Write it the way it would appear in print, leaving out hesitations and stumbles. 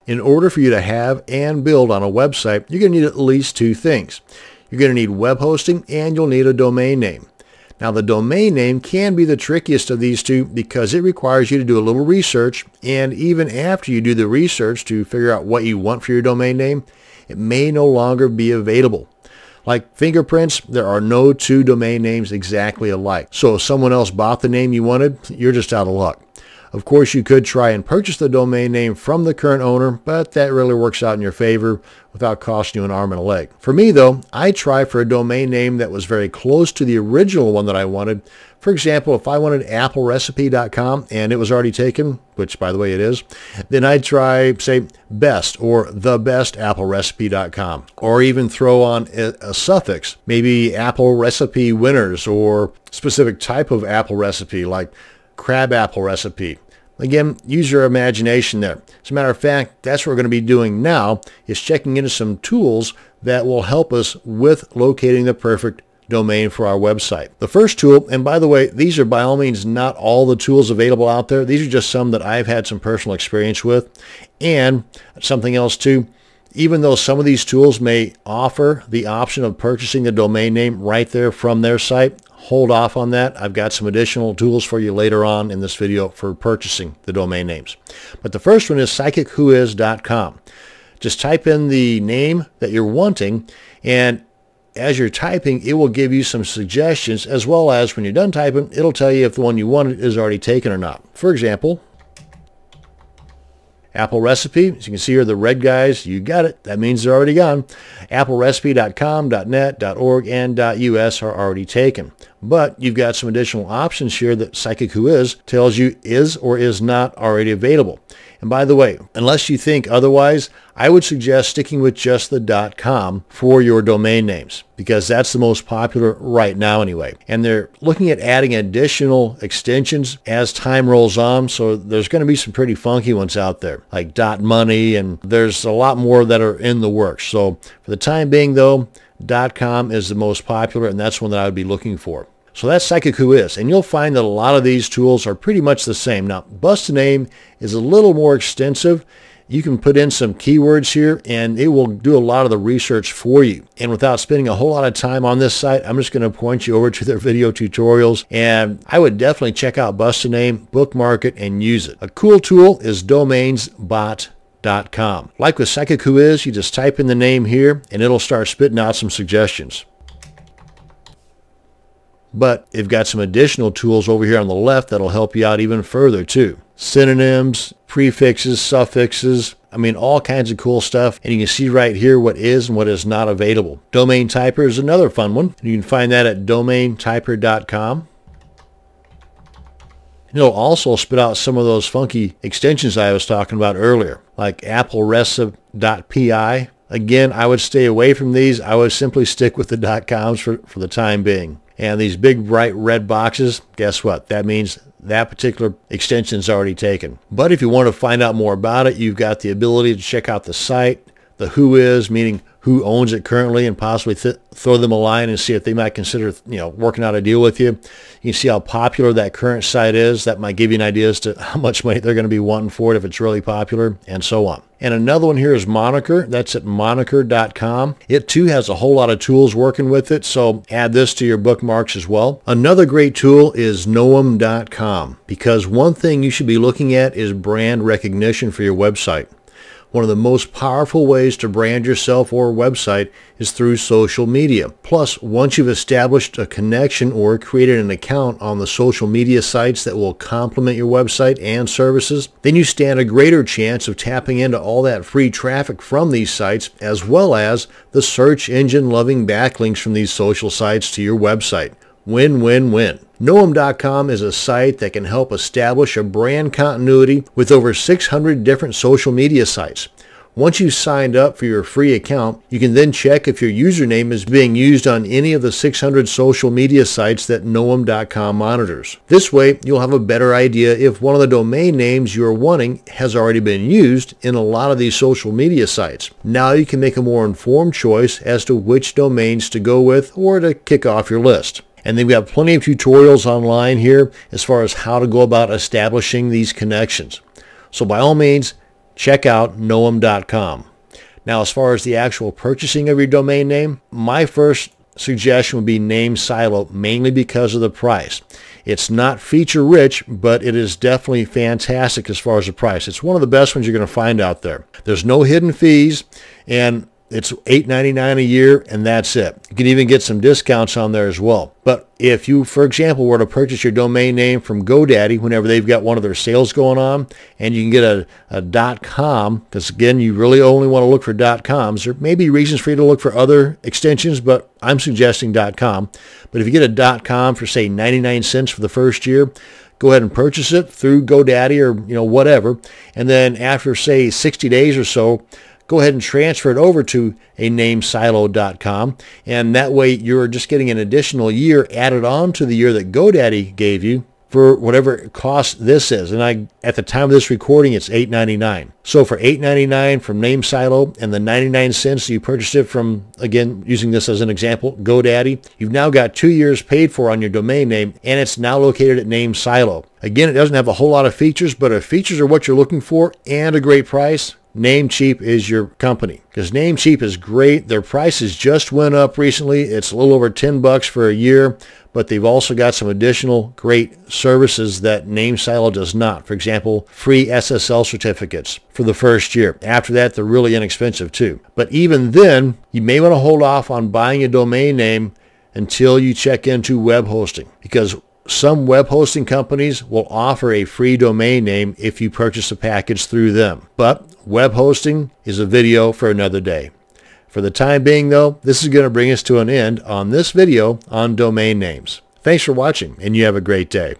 In order for you to have and build on a website, you're going to need at least two things. You're going to need web hosting and you'll need a domain name. Now the domain name can be the trickiest of these two because it requires you to do a little research, and even after you do the research to figure out what you want for your domain name, it may no longer be available. Like fingerprints, there are no two domain names exactly alike. So if someone else bought the name you wanted, you're just out of luck. Of course, you could try and purchase the domain name from the current owner, but that really works out in your favor without costing you an arm and a leg. For me, though, I tried for a domain name that was very close to the original one that I wanted. For example, if I wanted applerecipe.com and it was already taken, which by the way it is, then I'd try, say, best or thebestapplerecipe.com, or even throw on a suffix, maybe apple recipe winners or specific type of apple recipe like crab apple recipe. Again, use your imagination there. As a matter of fact, that's what we're going to be doing now, is checking into some tools that will help us with locating the perfect domain for our website. The first tool, and by the way, these are by all means not all the tools available out there. These are just some that I've had some personal experience with. And something else too, even though some of these tools may offer the option of purchasing the domain name right there from their site, hold off on that. I've got some additional tools for you later on in this video for purchasing the domain names. But the first one is psychicwhois.com. Just type in the name that you're wanting, and as you're typing, it will give you some suggestions, as well as when you're done typing, it'll tell you if the one you wanted is already taken or not. For example, Apple Recipe, as you can see here, the red guys, you got it. That means they're already gone. AppleRecipe.com, .net, .org, and .us are already taken. But you've got some additional options here that Psychic Who Is tells you is or is not already available. And by the way, unless you think otherwise, I would suggest sticking with just the .com for your domain names, because that's the most popular right now anyway. And they're looking at adding additional extensions as time rolls on, so there's going to be some pretty funky ones out there, like .money, and there's a lot more that are in the works. So for the time being, though, .com is the most popular, and that's one that I would be looking for. So that's Psychic Who Is, and you'll find that a lot of these tools are pretty much the same. Now, Bust a Name is a little more extensive. You can put in some keywords here, and it will do a lot of the research for you. And without spending a whole lot of time on this site, I'm just going to point you over to their video tutorials, and I would definitely check out Bust a Name, bookmark it, and use it. A cool tool is domainsbot.com. Like with Psychic Who Is, you just type in the name here, and it'll start spitting out some suggestions. But they've got some additional tools over here on the left that'll help you out even further too. Synonyms, prefixes, suffixes, I mean all kinds of cool stuff. And you can see right here what is and what is not available. Domain Typer is another fun one. You can find that at domaintyper.com. It'll also spit out some of those funky extensions I was talking about earlier, like applerecipe.pi. Again, I would stay away from these. I would simply stick with the .coms for the time being. And these big bright red boxes, guess what? That means that particular extension is already taken. But if you want to find out more about it, you've got the ability to check out the site, the who is, meaning who owns it currently, and possibly throw them a line and see if they might consider, working out a deal with you. You can see how popular that current site is. That might give you an idea as to how much money they're going to be wanting for it if it's really popular, and so on. And another one here is Moniker. That's at moniker.com. It too has a whole lot of tools working with it, so add this to your bookmarks as well. Another great tool is Knowem.com, because one thing you should be looking at is brand recognition for your website. One of the most powerful ways to brand yourself or a website is through social media. Plus, once you've established a connection or created an account on the social media sites that will complement your website and services, then you stand a greater chance of tapping into all that free traffic from these sites, as well as the search engine loving backlinks from these social sites to your website. Win, win, win. Knowem.com is a site that can help establish a brand continuity with over 600 different social media sites. Once you've signed up for your free account, you can then check if your username is being used on any of the 600 social media sites that Knowem.com monitors. This way, you'll have a better idea if one of the domain names you're wanting has already been used in a lot of these social media sites. Now you can make a more informed choice as to which domains to go with or to kick off your list. And they've got plenty of tutorials online here as far as how to go about establishing these connections. So by all means, check out Knowem.com. Now, as far as the actual purchasing of your domain name, my first suggestion would be NameSilo, mainly because of the price. It's not feature rich, but it is definitely fantastic as far as the price. It's one of the best ones you're going to find out there. There's no hidden fees, and it's $8.99 a year, and that's it. You can even get some discounts on there as well. But if you, for example, were to purchase your domain name from GoDaddy whenever they've got one of their sales going on, and you can get a .com, because again, you really only want to look for .coms. There may be reasons for you to look for other extensions, but I'm suggesting .com. But if you get a .com for, say, 99 cents for the first year, go ahead and purchase it through GoDaddy or whatever, and then after, say, 60 days or so, go ahead and transfer it over to a NameSilo.com, and that way you're just getting an additional year added on to the year that GoDaddy gave you for whatever cost this is. And at the time of this recording, it's $8.99. So for $8.99 from NameSilo and the 99 cents you purchased it from, again, using this as an example, GoDaddy, you've now got 2 years paid for on your domain name, and it's now located at NameSilo. Again, it doesn't have a whole lot of features, but if features are what you're looking for and a great price, Namecheap is your company, because Namecheap is great. Their prices just went up recently. It's a little over $10 for a year, but they've also got some additional great services that NameSilo does not. For example, free SSL certificates for the first year. After that, they're really inexpensive too. But even then, you may want to hold off on buying a domain name until you check into web hosting, because some web hosting companies will offer a free domain name if you purchase a package through them. But web hosting is a video for another day. For the time being, though, this is going to bring us to an end on this video on domain names. Thanks for watching, and you have a great day.